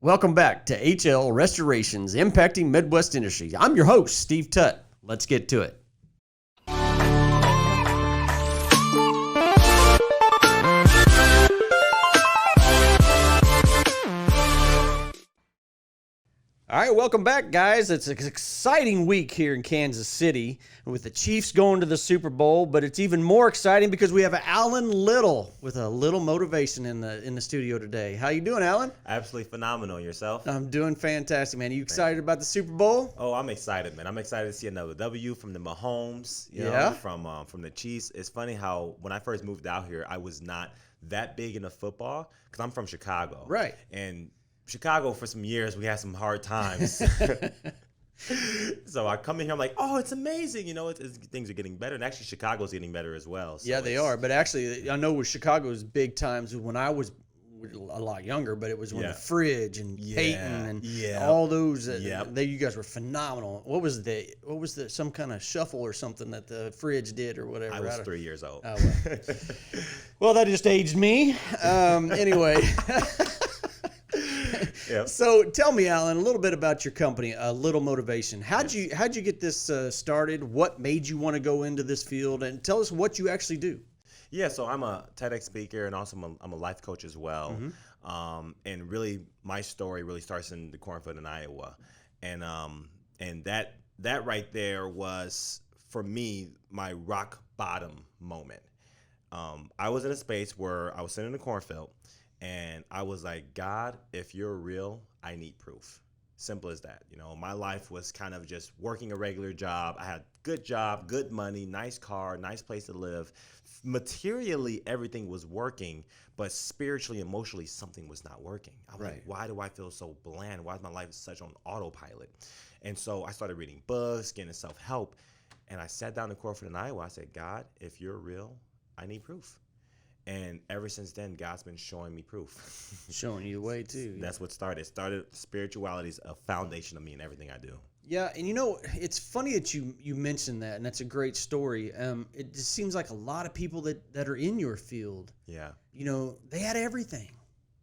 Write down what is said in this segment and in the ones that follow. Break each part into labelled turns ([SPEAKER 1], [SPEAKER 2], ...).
[SPEAKER 1] Welcome back to HL Restorations Impacting Midwest Industries. I'm your host, Steve Tutt. Let's get to it. All right, welcome back, guys. It's an exciting week here in Kansas City with the Chiefs going to the Super Bowl, but it's even more exciting because we have Alan Little with a little motivation in the studio today. How you doing, Alan?
[SPEAKER 2] Absolutely phenomenal. Yourself?
[SPEAKER 1] I'm doing fantastic, man. Are you excited about the Super Bowl?
[SPEAKER 2] Oh, I'm excited, man. I'm excited to see another W from the Mahomes, from the Chiefs. It's funny how when I first moved out here, I was not that big into football because I'm from Chicago.
[SPEAKER 1] Right.
[SPEAKER 2] And Chicago, for some years, we had some hard times. So I come in here, I'm like, oh, it's amazing. Things are getting better. And actually, Chicago's getting better as well. So
[SPEAKER 1] yeah, they are. But actually, I know with Chicago's big times when I was a lot younger, but it was when the Fridge and Peyton and all those. You guys were phenomenal. What was some kind of shuffle or something that the Fridge did or whatever?
[SPEAKER 2] I was 3 years old.
[SPEAKER 1] Oh, well. Well, that just aged me. Anyway.
[SPEAKER 2] Yep.
[SPEAKER 1] So tell me, Alan, a little bit about your company, A Little Motivation. How'd you get this started? What made you want to go into this field? And tell us what you actually do.
[SPEAKER 2] Yeah, so I'm a TedX speaker and also I'm a life coach as well. Mm-hmm. And really, my story really starts in the cornfield in Iowa. And that right there was, for me, my rock bottom moment. I was in a space where I was sitting in the cornfield. And I was like, God, if you're real, I need proof. Simple as that. My life was kind of just working a regular job. I had good job, good money, nice car, nice place to live. Materially, everything was working, but spiritually, emotionally, something was not working. I'm like, why do I feel so bland? Why is my life such on autopilot? And so I started reading books, getting self-help, and I sat down in the cornfield in Iowa. I said, God, if you're real, I need proof. And ever since then, God's been showing me proof.
[SPEAKER 1] Showing you the way, too.
[SPEAKER 2] That's what started. Spirituality is a foundation of me in everything I do.
[SPEAKER 1] Yeah, and it's funny that you mentioned that, and that's a great story. It just seems like a lot of people that are in your field, they had everything.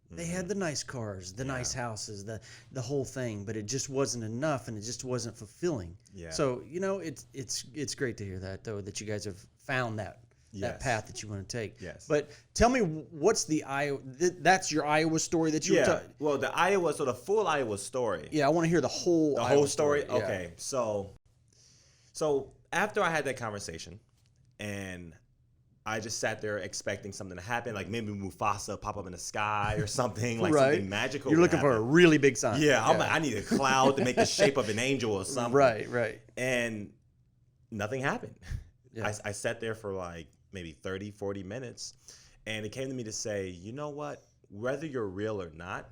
[SPEAKER 1] Mm-hmm. They had the nice cars, the nice houses, the whole thing, but it just wasn't enough, and it just wasn't fulfilling. Yeah. So, it's great to hear that, though, that you guys have found that path that you want to take.
[SPEAKER 2] Yes.
[SPEAKER 1] But tell me, what's the Iowa? That's your Iowa story that you were talking.
[SPEAKER 2] Well, the full Iowa story.
[SPEAKER 1] Yeah, I want to hear the whole
[SPEAKER 2] whole story.
[SPEAKER 1] Yeah.
[SPEAKER 2] Okay, so after I had that conversation, and I just sat there expecting something to happen, like maybe Mufasa pop up in the sky or something, like something magical.
[SPEAKER 1] You're looking for a really big sign.
[SPEAKER 2] Yeah, I'm like, I need a cloud to make the shape of an angel or something.
[SPEAKER 1] Right.
[SPEAKER 2] And nothing happened.
[SPEAKER 1] Yeah.
[SPEAKER 2] I sat there for like maybe 30, 40 minutes. And it came to me to say, you know what? Whether you're real or not,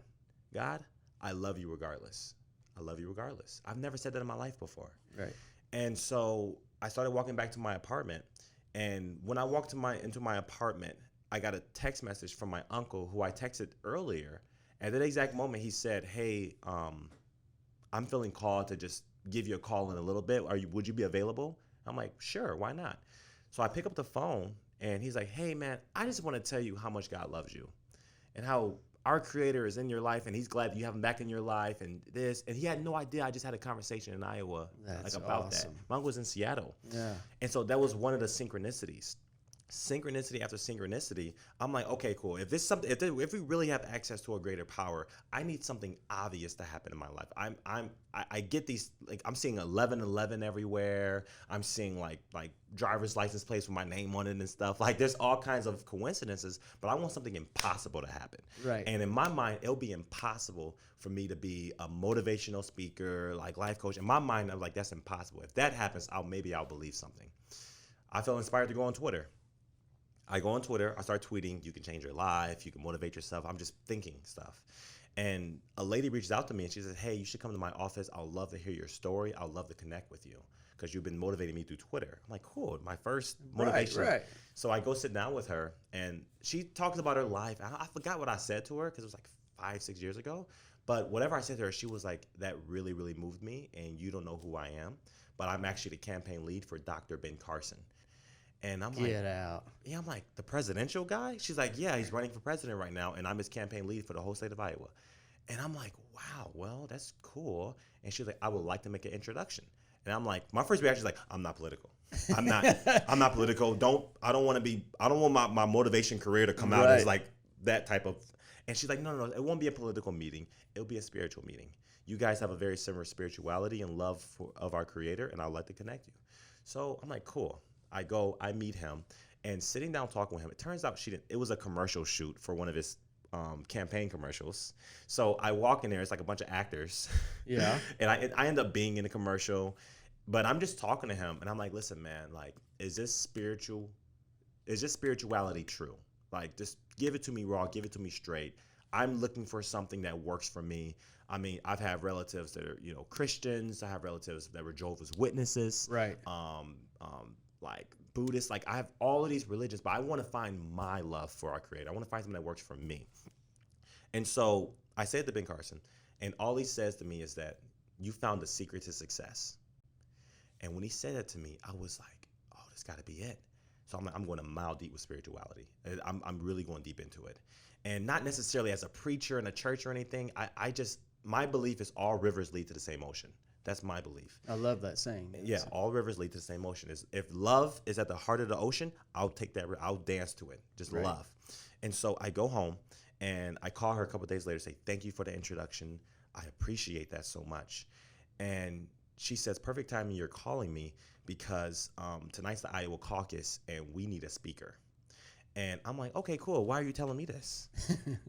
[SPEAKER 2] God, I love you regardless. I love you regardless. I've never said that in my life before.
[SPEAKER 1] Right.
[SPEAKER 2] And so I started walking back to my apartment. And when I walked into my apartment, I got a text message from my uncle who I texted earlier. At that exact moment, he said, hey, I'm feeling called to just give you a call in a little bit. Would you be available? I'm like, sure, why not? So I pick up the phone, and he's like, hey, man, I just want to tell you how much God loves you and how our Creator is in your life, and he's glad that you have him back in your life and this. And he had no idea I just had a conversation in Iowa about
[SPEAKER 1] awesome.
[SPEAKER 2] that. My uncle was in Seattle.
[SPEAKER 1] Yeah.
[SPEAKER 2] And so that was one of the synchronicities. Synchronicity after synchronicity, I'm like, okay, cool. If we really have access to a greater power, I need something obvious to happen in my life. I get these, like, I'm seeing 1111 everywhere. I'm seeing like driver's license plates with my name on it and stuff. Like, there's all kinds of coincidences, but I want something impossible to happen.
[SPEAKER 1] Right.
[SPEAKER 2] And in my mind, it'll be impossible for me to be a motivational speaker, like life coach. In my mind, I'm like, that's impossible. If that happens, I'll believe something. I felt inspired to go on Twitter. I go on Twitter, I start tweeting, you can change your life, you can motivate yourself. I'm just thinking stuff. And a lady reaches out to me and she says, hey, you should come to my office. I'll love to hear your story. I'll love to connect with you because you've been motivating me through Twitter. I'm like, cool, my first motivation.
[SPEAKER 1] Right.
[SPEAKER 2] So I go sit down with her and she talks about her life. I forgot what I said to her because it was like 5-6 years ago. But whatever I said to her, she was like, that really, really moved me. And you don't know who I am, but I'm actually the campaign lead for Dr. Ben Carson. And I'm like,
[SPEAKER 1] get out.
[SPEAKER 2] Yeah, I'm like, the presidential guy? She's like, yeah, he's running for president right now, and I'm his campaign lead for the whole state of Iowa. And I'm like, wow, well, that's cool. And she's like, I would like to make an introduction. And I'm like, my first reaction is like, I'm not political. I'm not political. I don't want my motivation career to come out as like that type of. And she's like, no, it won't be a political meeting. It'll be a spiritual meeting. You guys have a very similar spirituality and love of our Creator, and I'd like to connect you. So I'm like, cool. I meet him, and sitting down talking with him, it turns out it was a commercial shoot for one of his campaign commercials. So I walk in there, it's like a bunch of actors.
[SPEAKER 1] Yeah.
[SPEAKER 2] And I end up being in a commercial, but I'm just talking to him, and I'm like, listen, man, like, is this spirituality true? Like, just give it to me raw, give it to me straight. I'm looking for something that works for me. I mean, I've had relatives that are, Christians. I have relatives that were Jehovah's Witnesses.
[SPEAKER 1] Right.
[SPEAKER 2] Like Buddhists. Like, I have all of these religions, but I want to find my love for our Creator. I want to find something that works for me. And so I say it to Ben Carson, and all he says to me is that you found the secret to success. And when he said that to me, I was like, oh, this got to be it. So I'm going to mile deep with spirituality. I'm really going deep into it. And not necessarily as a preacher in a church or anything. My belief is all rivers lead to the same ocean. That's my belief.
[SPEAKER 1] I love that saying.
[SPEAKER 2] Yeah, all rivers lead to the same ocean. If love is at the heart of the ocean, I'll take that. I'll dance to it. Just love. And so I go home, and I call her a couple of days later, say, thank you for the introduction. I appreciate that so much. And she says, perfect timing, you're calling me because tonight's the Iowa caucus, and we need a speaker. And I'm like, okay, cool. Why are you telling me this?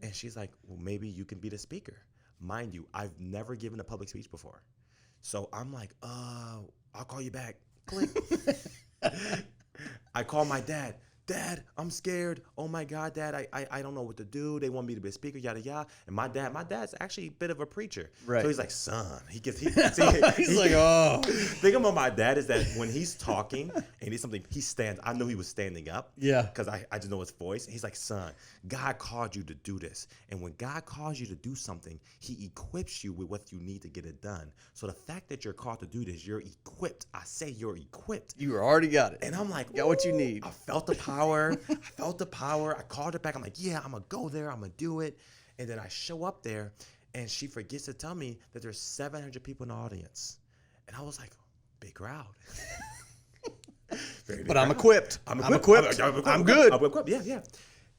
[SPEAKER 2] And she's like, well, maybe you can be the speaker. Mind you, I've never given a public speech before. So I'm like, I'll call you back. Click. I call my dad. Dad, I'm scared. Oh my God, Dad, I don't know what to do. They want me to be a speaker, yada yada. And my dad's actually a bit of a preacher. Right. So he's like, son, he's
[SPEAKER 1] like, oh.
[SPEAKER 2] Thing about my dad is that when he's talking and he needs something, he stands. I know he was standing up.
[SPEAKER 1] Yeah.
[SPEAKER 2] Because I just know his voice. He's like, son, God called you to do this. And when God calls you to do something, he equips you with what you need to get it done. So the fact that you're called to do this, you're equipped. I say you're equipped.
[SPEAKER 1] You already got it.
[SPEAKER 2] And I'm like,
[SPEAKER 1] got what you need.
[SPEAKER 2] I felt the power. I called her back. I'm like, yeah, I'm going to go there. I'm going to do it. And then I show up there, and she forgets to tell me that there's 700 people in the audience. And I was like, big crowd.
[SPEAKER 1] But I'm equipped. I'm equipped. I'm good.
[SPEAKER 2] I'm equipped. Yeah.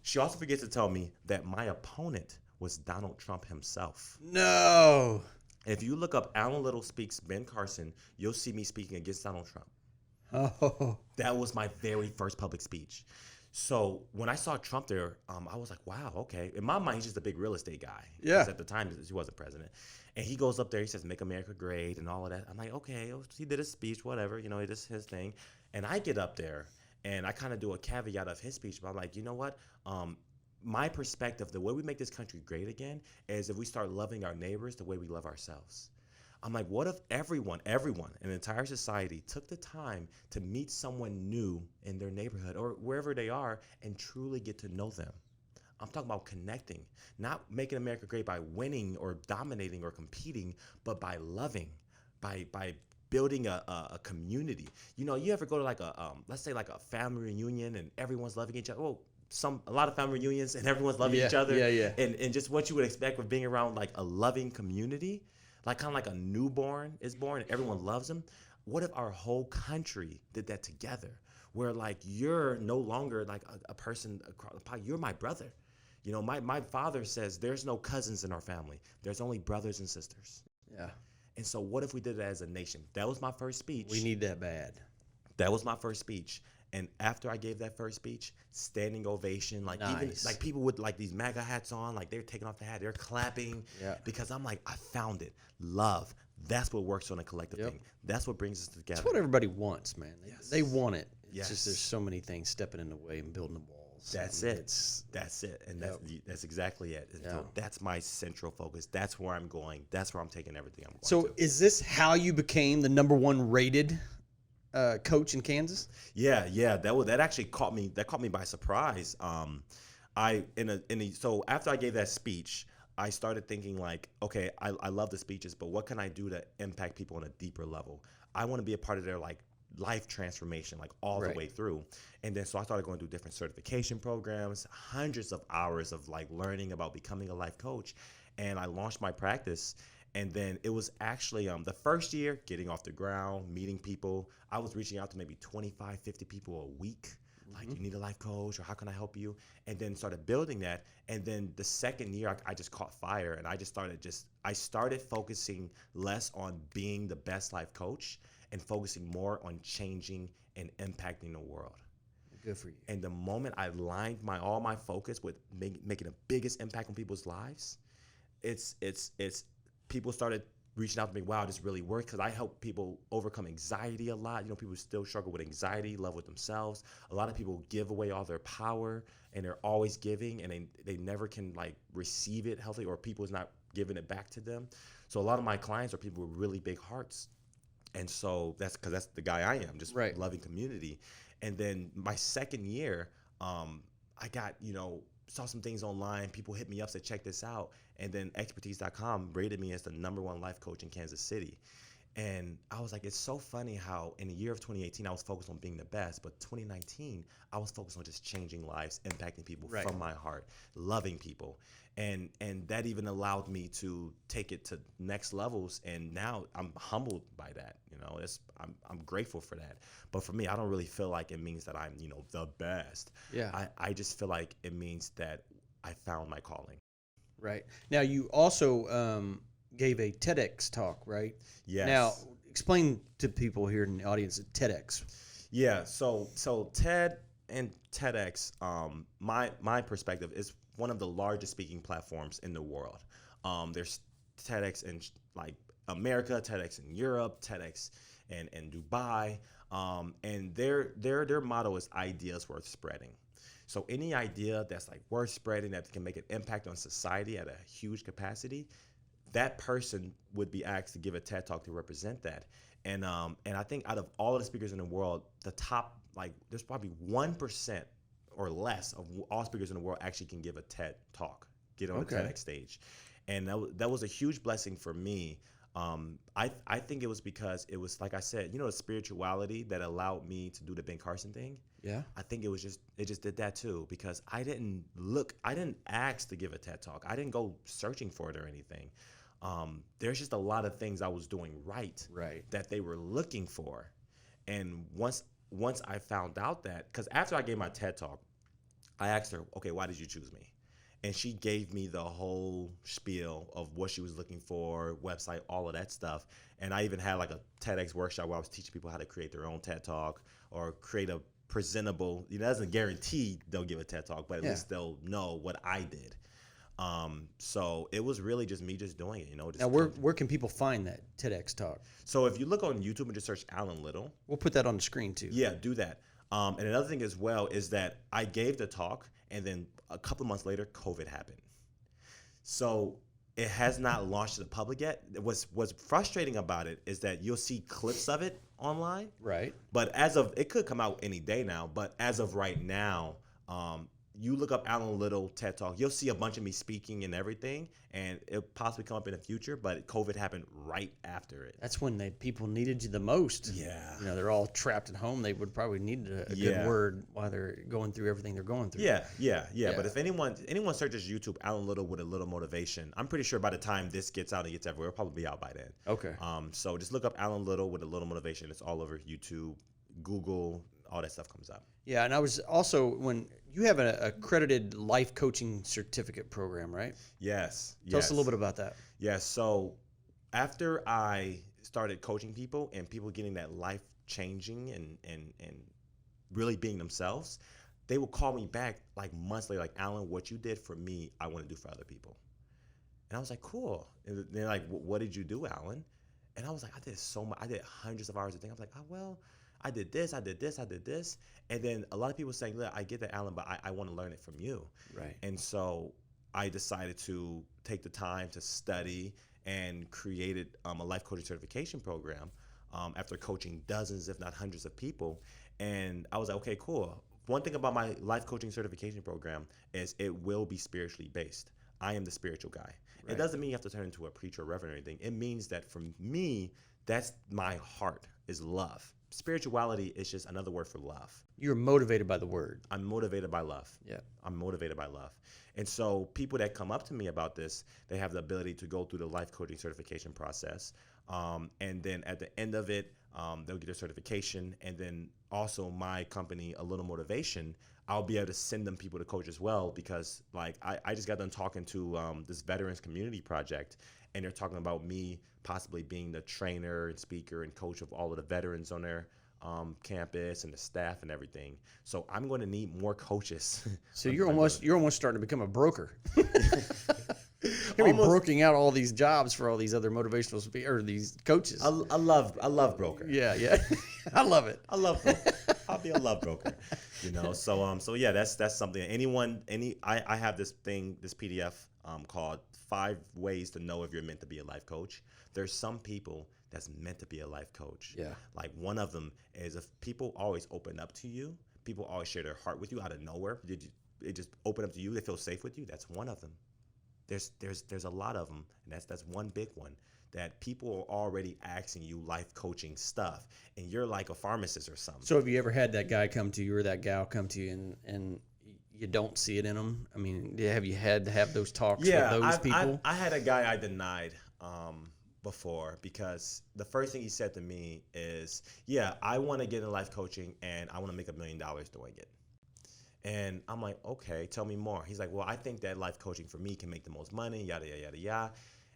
[SPEAKER 2] She also forgets to tell me that my opponent was Donald Trump himself.
[SPEAKER 1] No.
[SPEAKER 2] If you look up Alan Little Speaks Ben Carson, you'll see me speaking against Donald Trump.
[SPEAKER 1] Oh.
[SPEAKER 2] That was my very first public speech. So when I saw Trump there, I was like, wow, okay. In my mind, he's just a big real estate guy.
[SPEAKER 1] Yeah.
[SPEAKER 2] Because at the time, he wasn't president. And he goes up there, he says, make America great and all of that. I'm like, okay, he did his speech, whatever, he does his thing. And I get up there, and I kind of do a caveat of his speech. But I'm like, you know what? My perspective, the way we make this country great again, is if we start loving our neighbors the way we love ourselves. I'm like, what if everyone, an entire society took the time to meet someone new in their neighborhood or wherever they are and truly get to know them? I'm talking about connecting, not making America great by winning or dominating or competing, but by loving, by building a community. You ever go to like let's say like a family reunion and everyone's loving each other? Well, a lot of family reunions and everyone's loving each other.
[SPEAKER 1] Yeah.
[SPEAKER 2] And just what you would expect with being around like a loving community. Like kind of like a newborn is born and everyone loves him. What if our whole country did that together? Where like you're no longer like a person, you're my brother. My father says there's no cousins in our family. There's only brothers and sisters.
[SPEAKER 1] Yeah.
[SPEAKER 2] And so what if we did that as a nation? That was my first speech.
[SPEAKER 1] We need that bad.
[SPEAKER 2] That was my first speech. And after I gave that first speech, standing ovation, like nice. Even like people with like these MAGA hats on, like they're taking off the hat, they're clapping. Yeah. Because I'm like, I found it. Love. That's what works on a collective thing. That's what brings us together.
[SPEAKER 1] That's what everybody wants, man. They want it. It's
[SPEAKER 2] yes.
[SPEAKER 1] just there's so many things stepping in the way and building the walls.
[SPEAKER 2] That's it. And that's exactly it. So that's my central focus. That's where I'm going. That's where I'm taking everything I'm going
[SPEAKER 1] So
[SPEAKER 2] to.
[SPEAKER 1] Is this how you became the #1 rated coach in Kansas?
[SPEAKER 2] Yeah. That actually caught me by surprise. So after I gave that speech, I started thinking like, okay, I love the speeches, but what can I do to impact people on a deeper level? I want to be a part of their like life transformation, like all the way through. And then so I started going through different certification programs, hundreds of hours of like learning about becoming a life coach. and I launched my practice. And then it was actually the first year getting off the ground, meeting people. I was reaching out to maybe 25, 50 people a week. Like, you need a life coach, or how can I help you? And then started building that. And then the second year, I just caught fire, and I started focusing less on being the best life coach and focusing more on changing and impacting the world.
[SPEAKER 1] Good for you.
[SPEAKER 2] And the moment I aligned all my focus with making the biggest impact on people's lives, it's people started reaching out to me. Wow, this really works, because I help people overcome anxiety a lot. People still struggle with anxiety, love with themselves. A lot of people give away all their power, and they're always giving, and they never can like receive it healthy, or people's not giving it back to them. So a lot of my clients are people with really big hearts. And so that's because that's the guy I am, just loving community. And then my second year, I got, saw some things online. People hit me up, said, check this out. And then expertise.com rated me as the #1 life coach in Kansas City. And I was like, it's so funny how in the year of 2018, I was focused on being the best. But 2019, I was focused on just changing lives, impacting people from my heart, loving people. And that even allowed me to take it to next levels. And now I'm humbled by that. I'm grateful for that. But for me, I don't really feel like it means that I'm, the best.
[SPEAKER 1] Yeah.
[SPEAKER 2] I just feel like it means that I found my calling.
[SPEAKER 1] Right. Now, you also gave a TEDx talk, right?
[SPEAKER 2] Yes.
[SPEAKER 1] Now, explain to people here in the audience TEDx.
[SPEAKER 2] Yeah. So TED and TEDx, my perspective, is one of the largest speaking platforms in the world. There's TEDx in like America, TEDx in Europe, TEDx in Dubai, and their motto is ideas worth spreading. So any idea that's like worth spreading, that can make an impact on society at a huge capacity, that person would be asked to give a TED Talk to represent that. And I think out of all of the speakers in the world, the top, there's probably 1% or less of all speakers in the world actually can give a TED Talk, get on a TEDx stage. And that was a huge blessing for me. I think it was because it was, like I said, the spirituality that allowed me to do the Ben Carson thing.
[SPEAKER 1] Yeah.
[SPEAKER 2] I think it just did that too, because I didn't ask to give a TED Talk. I didn't go searching for it or anything. There's just a lot of things I was doing right that they were looking for. And once I found out that, because after I gave my TED Talk, I asked her, okay, why did you choose me? And she gave me the whole spiel of what she was looking for, website, all of that stuff. And I even had like a TEDx workshop where I was teaching people how to create their own TED Talk or create a presentable, it doesn't guarantee they'll give a TED Talk, but at least they'll know what I did. So it was really just me just doing it, Just
[SPEAKER 1] now, where can people find that TEDx talk?
[SPEAKER 2] So if you look on YouTube and just search Alan Little.
[SPEAKER 1] We'll put that on the screen too.
[SPEAKER 2] Yeah, do that. And another thing as well is that I gave the talk, and then a couple of months later, COVID happened. So it has not launched to the public yet. What's frustrating about it is that you'll see clips of it online.
[SPEAKER 1] Right.
[SPEAKER 2] But it could come out any day now. But as of right now, you look up Alan Little TED Talk, you'll see a bunch of me speaking and everything, and it'll possibly come up in the future, but COVID happened right after it.
[SPEAKER 1] That's when people needed you the most.
[SPEAKER 2] Yeah.
[SPEAKER 1] They're all trapped at home. They would probably need a good word while they're going through everything they're going through.
[SPEAKER 2] Yeah. But if anyone searches YouTube, Alan Little with a little motivation, I'm pretty sure by the time this gets out and gets everywhere, it'll probably be out by then.
[SPEAKER 1] Okay.
[SPEAKER 2] So just look up Alan Little with a little motivation. It's all over YouTube, Google, all that stuff comes up.
[SPEAKER 1] Yeah, and I was also, when you have an accredited life coaching certificate program, right?
[SPEAKER 2] Yes.
[SPEAKER 1] Tell us a little bit about that.
[SPEAKER 2] Yes. So after I started coaching people and people getting that life changing and really being themselves, they would call me back like months later, like, Alan, what you did for me, I want to do for other people. And I was like, cool. And they're like, what did you do, Alan? And I was like, I did so much. I did hundreds of hours of things. I was like, oh, well, I did this. And then a lot of people saying, look, I get that, Alan, but I want to learn it from you.
[SPEAKER 1] Right.
[SPEAKER 2] And so I decided to take the time to study and created a life coaching certification program after coaching dozens, if not hundreds of people. And I was like, okay, cool. One thing about my life coaching certification program is it will be spiritually based. I am the spiritual guy. Right. It doesn't mean you have to turn into a preacher or reverend or anything. It means that for me, that's my heart is love. spirituality is just another word for love.
[SPEAKER 1] You're motivated by the word.
[SPEAKER 2] I'm motivated by love.
[SPEAKER 1] Yeah.
[SPEAKER 2] I'm motivated by love. And so people that come up to me about this, they have the ability to go through the life coaching certification process. And then at the end of it, they'll get their certification. And then also my company, A Little Motivation, I'll be able to send them people to coach as well, because like I just got done talking to this veterans community project, and they're talking about me possibly being the trainer and speaker and coach of all of the veterans on their campus and the staff and everything. So I'm going to need more coaches.
[SPEAKER 1] So you're almost starting to become a broker. You're broking out all these jobs for all these other motivational speakers, these coaches.
[SPEAKER 2] I love broker.
[SPEAKER 1] Yeah. I love it.
[SPEAKER 2] I love broker. I'll be a love broker. So yeah, that's something. I have this PDF called 5 Ways to Know If You're Meant to Be a Life Coach. There's some people that's meant to be a life coach.
[SPEAKER 1] Yeah.
[SPEAKER 2] Like one of them is, if people always open up to you, people always share their heart with you out of nowhere. They just open up to you. They feel safe with you. That's one of them. There's a lot of them, and that's one big one, that people are already asking you life coaching stuff, and you're like a pharmacist or something.
[SPEAKER 1] So have you ever had that guy come to you or that gal come to you and you don't see it in them? I mean, have you had to have those talks with those people?
[SPEAKER 2] I had a guy I denied before, because the first thing he said to me is, yeah, I want to get into life coaching and I want to make $1 million doing it. And I'm like, okay, tell me more. He's like, well, I think that life coaching for me can make the most money, yada, yada, yada, yada.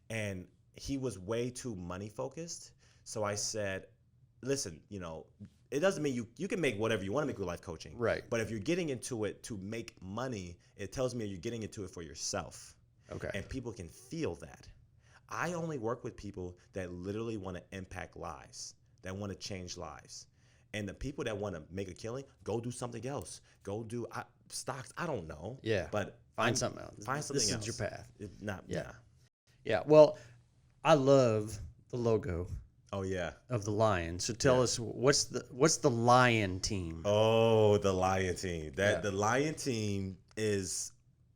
[SPEAKER 2] And he was way too money focused. So I said, listen, it doesn't mean you can make whatever you want to make with life coaching.
[SPEAKER 1] Right.
[SPEAKER 2] But if you're getting into it to make money, it tells me you're getting into it for yourself.
[SPEAKER 1] Okay.
[SPEAKER 2] And people can feel that. I only work with people that literally want to impact lives, that want to change lives. And the people that want to make a killing, go do something else. Go do stocks. I don't know.
[SPEAKER 1] Yeah.
[SPEAKER 2] But
[SPEAKER 1] find something else.
[SPEAKER 2] Find something else.
[SPEAKER 1] This is your path.
[SPEAKER 2] Yeah.
[SPEAKER 1] Well, I love the logo.
[SPEAKER 2] Oh yeah.
[SPEAKER 1] Of the Lion. So tell us, what's the Lion team?
[SPEAKER 2] Oh, the Lion team. The Lion team is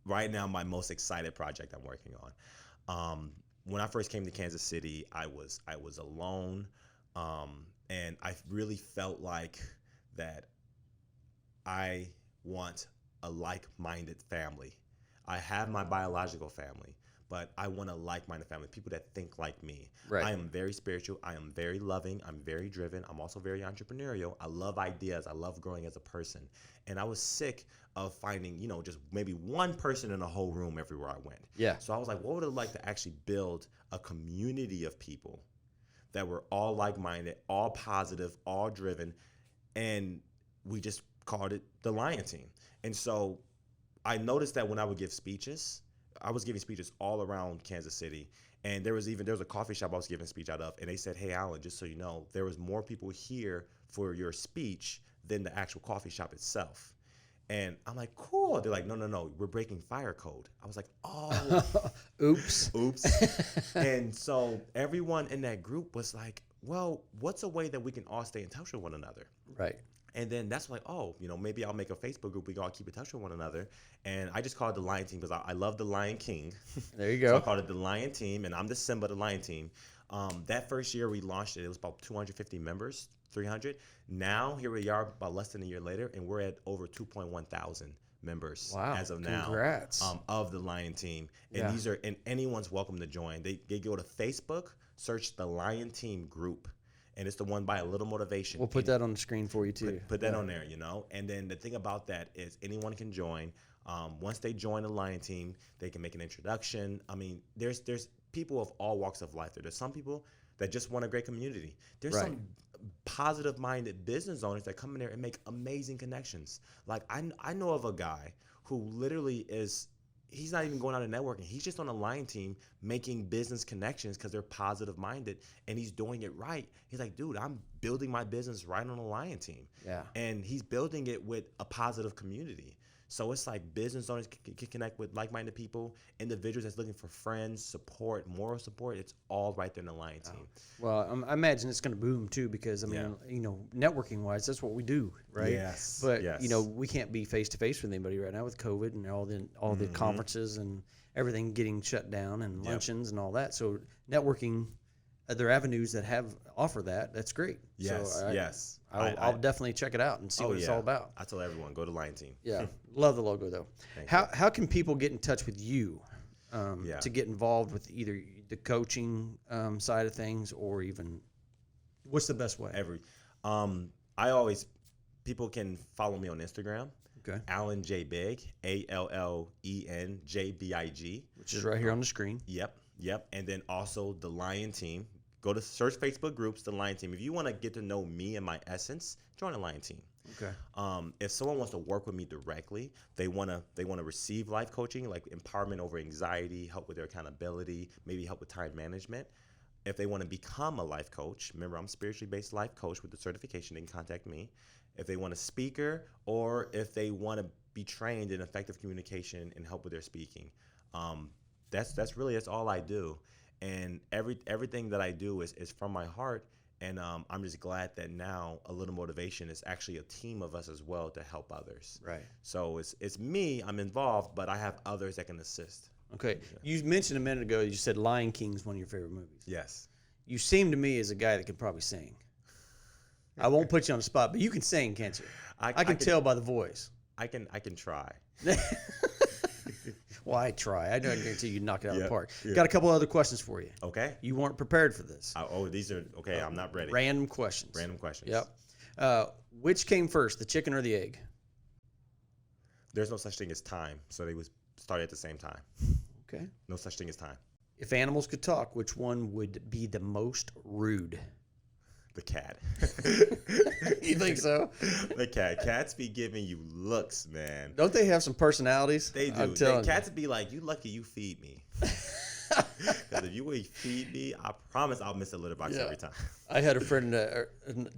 [SPEAKER 2] right now my most excited project I'm working on. When I first came to Kansas City, I was alone, and I really felt like that I want a like-minded family. I have my biological family, but I want a like-minded family, people that think like me.
[SPEAKER 1] Right.
[SPEAKER 2] I am very spiritual. I am very loving. I'm very driven. I'm also very entrepreneurial. I love ideas. I love growing as a person. And I was sick of finding, just maybe one person in the whole room everywhere I went.
[SPEAKER 1] Yeah.
[SPEAKER 2] So I was like, what would it like to actually build a community of people that were all like-minded, all positive, all driven, and we just called it the Lion Team. And so I noticed that when I would give speeches, I was giving speeches all around Kansas City, and there was a coffee shop I was giving a speech out of, and they said, hey, Alan, just so you know, there was more people here for your speech than the actual coffee shop itself. And I'm like, cool. They're like, no, we're breaking fire code. I was like, oh.
[SPEAKER 1] Oops.
[SPEAKER 2] And so everyone in that group was like, well, what's a way that we can all stay in touch with one another?
[SPEAKER 1] Right.
[SPEAKER 2] And then that's like, maybe I'll make a Facebook group. We can all keep in touch with one another. And I just called it the Lion Team because I love the Lion King.
[SPEAKER 1] There you go.
[SPEAKER 2] So I called it the Lion Team, and I'm the Simba, the Lion Team. That first year we launched it, it was about 250 members, 300. Now, here we are about less than a year later, and we're at over 2.1 thousand members as of now.
[SPEAKER 1] Congrats.
[SPEAKER 2] Of the Lion Team. And and anyone's welcome to join. They go to Facebook, search the Lion Team group. And it's the one by A Little Motivation.
[SPEAKER 1] We'll put that on the screen for you too.
[SPEAKER 2] Put that on there, And then the thing about that is anyone can join. Once they join the Lion Team, they can make an introduction. I mean, there's people of all walks of life. There's some people that just want a great community. There's some positive-minded business owners that come in there and make amazing connections. Like I know of a guy who literally he's not even going out and networking. He's just on a Lion Team making business connections because they're positive minded, and he's doing it right. He's like, dude, I'm building my business right on a Lion Team.
[SPEAKER 1] Yeah.
[SPEAKER 2] And he's building it with a positive community. So it's like business owners can connect with like-minded people, individuals that's looking for friends, support, moral support. It's all right there in the Lion Team.
[SPEAKER 1] Well, I imagine it's going to boom too because, networking wise, that's what we do, right?
[SPEAKER 2] Yes.
[SPEAKER 1] But, we can't be face-to-face with anybody right now with COVID and all the conferences and everything getting shut down and luncheons and all that. So networking other avenues that offer that, that's great.
[SPEAKER 2] Yes,
[SPEAKER 1] so
[SPEAKER 2] yes.
[SPEAKER 1] I'll definitely check it out and see what it's all about.
[SPEAKER 2] I tell everyone, go to Lion Team.
[SPEAKER 1] Yeah, love the logo though. How can people get in touch with you to get involved with either the coaching side of things or even what's the best way?
[SPEAKER 2] People can follow me on Instagram.
[SPEAKER 1] Okay.
[SPEAKER 2] Allen J Big, ALLENJBIG,
[SPEAKER 1] which is right here on the screen.
[SPEAKER 2] Yep. And then also the Lion Team. Go to search Facebook groups, the Lion Team. If you want to get to know me and my essence, join the Lion Team.
[SPEAKER 1] Okay.
[SPEAKER 2] If someone wants to work with me directly, they want to receive life coaching, like empowerment over anxiety, help with their accountability, maybe help with time management. If they want to become a life coach, remember I'm a spiritually based life coach with the certification, they can contact me. If they want a speaker, or if they want to be trained in effective communication and help with their speaking, that's all I do. And everything that I do is from my heart. And I'm just glad that now A Little Motivation is actually a team of us as well to help others.
[SPEAKER 1] Right.
[SPEAKER 2] So it's me, I'm involved, but I have others that can assist.
[SPEAKER 1] Okay. Yeah. You mentioned a minute ago, you said Lion King's one of your favorite movies.
[SPEAKER 2] Yes.
[SPEAKER 1] You seem to me as a guy that could probably sing. I won't put you on the spot, but you can sing, can't you? I can tell by the voice.
[SPEAKER 2] I can try.
[SPEAKER 1] Well, I try. I don't guarantee you knock it out of the park.
[SPEAKER 2] Yeah.
[SPEAKER 1] Got a couple other questions for you.
[SPEAKER 2] Okay.
[SPEAKER 1] You weren't prepared for this.
[SPEAKER 2] These are okay. I'm not ready.
[SPEAKER 1] Random questions.
[SPEAKER 2] Yep.
[SPEAKER 1] Which came first, the chicken or the egg?
[SPEAKER 2] There's no such thing as time, so they was started at the same time.
[SPEAKER 1] Okay.
[SPEAKER 2] No such thing as time.
[SPEAKER 1] If animals could talk, which one would be the most rude?
[SPEAKER 2] The cat.
[SPEAKER 1] You think so?
[SPEAKER 2] The cat. Cats be giving you looks, man.
[SPEAKER 1] Don't they have some personalities?
[SPEAKER 2] They do. Cats be like, you lucky you feed me. Because if you would feed me, I promise I'll miss a litter box every time.
[SPEAKER 1] I had a friend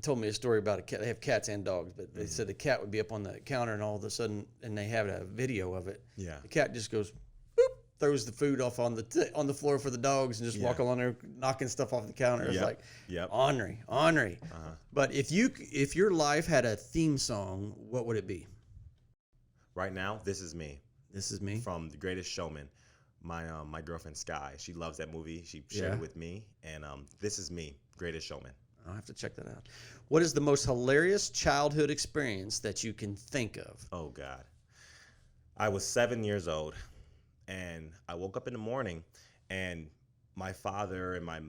[SPEAKER 1] told me a story about a cat. They have cats and dogs, but they said the cat would be up on the counter and all of a sudden, and they have a video of it. Yeah. The cat just goes, boop, throws the food off on the floor for the dogs and just walk along there knocking stuff off the counter. It's like, ornery. Uh-huh. But if your life had a theme song, what would it be?
[SPEAKER 2] Right now, This Is Me.
[SPEAKER 1] This Is Me?
[SPEAKER 2] From The Greatest Showman. My girlfriend Sky, she loves that movie. She shared it with me, and This Is Me, Greatest Showman.
[SPEAKER 1] I'll have to check that out. What is the most hilarious childhood experience that you can think of?
[SPEAKER 2] Oh God, I was 7 years old, and I woke up in the morning, and my father and my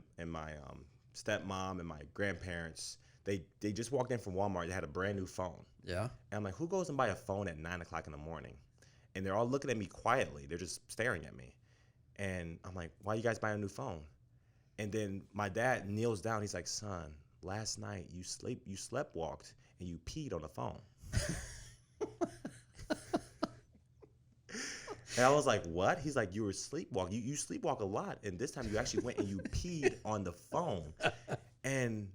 [SPEAKER 2] stepmom and my grandparents they just walked in from Walmart. They had a brand new phone. Yeah, and I'm like, who goes and buy a phone at 9 o'clock in the morning? And they're all looking at me quietly. They're just staring at me. And I'm like, why are you guys buying a new phone? And then my dad kneels down. He's like, son, last night you sleptwalked and you peed on the phone. And I was like, what? He's like, you were sleepwalking. You sleepwalk a lot. And this time you actually went and you peed on the phone. And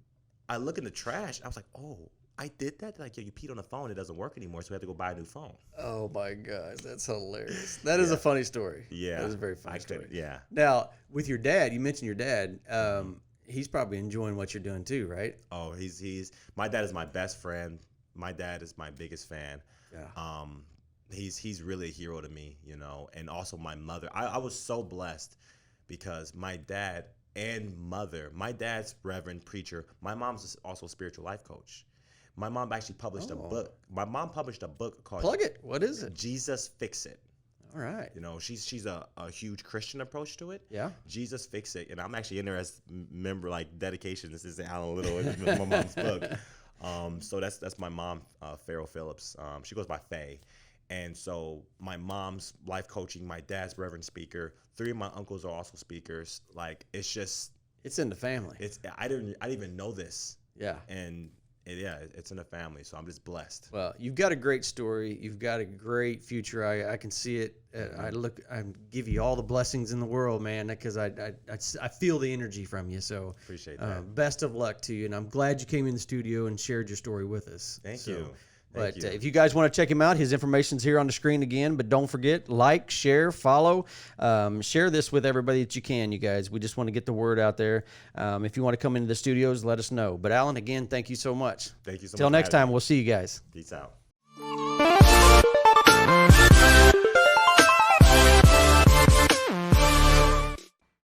[SPEAKER 2] I look in the trash. I was like, oh, I did that? Like, yeah, you peed on the phone. It doesn't work anymore, so we have to go buy a new phone. Oh, my God. That's hilarious. That is a funny story. Yeah. That is a very funny story. Yeah. Now, with your dad, you mentioned your dad. He's probably enjoying what you're doing too, right? Oh, my dad is my best friend. My dad is my biggest fan. Yeah. He's really a hero to me, you know, and also my mother. I was so blessed because my dad and mother, my dad's reverend preacher, my mom's also a spiritual life coach. My mom actually published a book. My mom published a book called Plug It. What is it? Jesus Fix It. All right. You know, she's a huge Christian approach to it. Yeah. Jesus Fix It. And I'm actually in there as member, like, dedication. This is Alan Little. It's my mom's book. So that's my mom, Farrell Phillips. She goes by Faye. And so my mom's life coaching, my dad's reverend speaker. 3 of my uncles are also speakers. Like, it's just. It's in the family. I didn't even know this. Yeah. And it's in the family, so I'm just blessed. Well, you've got a great story. You've got a great future. I can see it. I give you all the blessings in the world, man, because I feel the energy from you. So appreciate that. Best of luck to you, and I'm glad you came in the studio and shared your story with us. Thank you. But if you guys want to check him out, his information's here on the screen again. But don't forget, like, share, follow. Share this with everybody that you can, you guys. We just want to get the word out there. If you want to come into the studios, let us know. But, Alan, again, thank you so much. Thank you so much. Till next time, we'll see you guys. Peace out.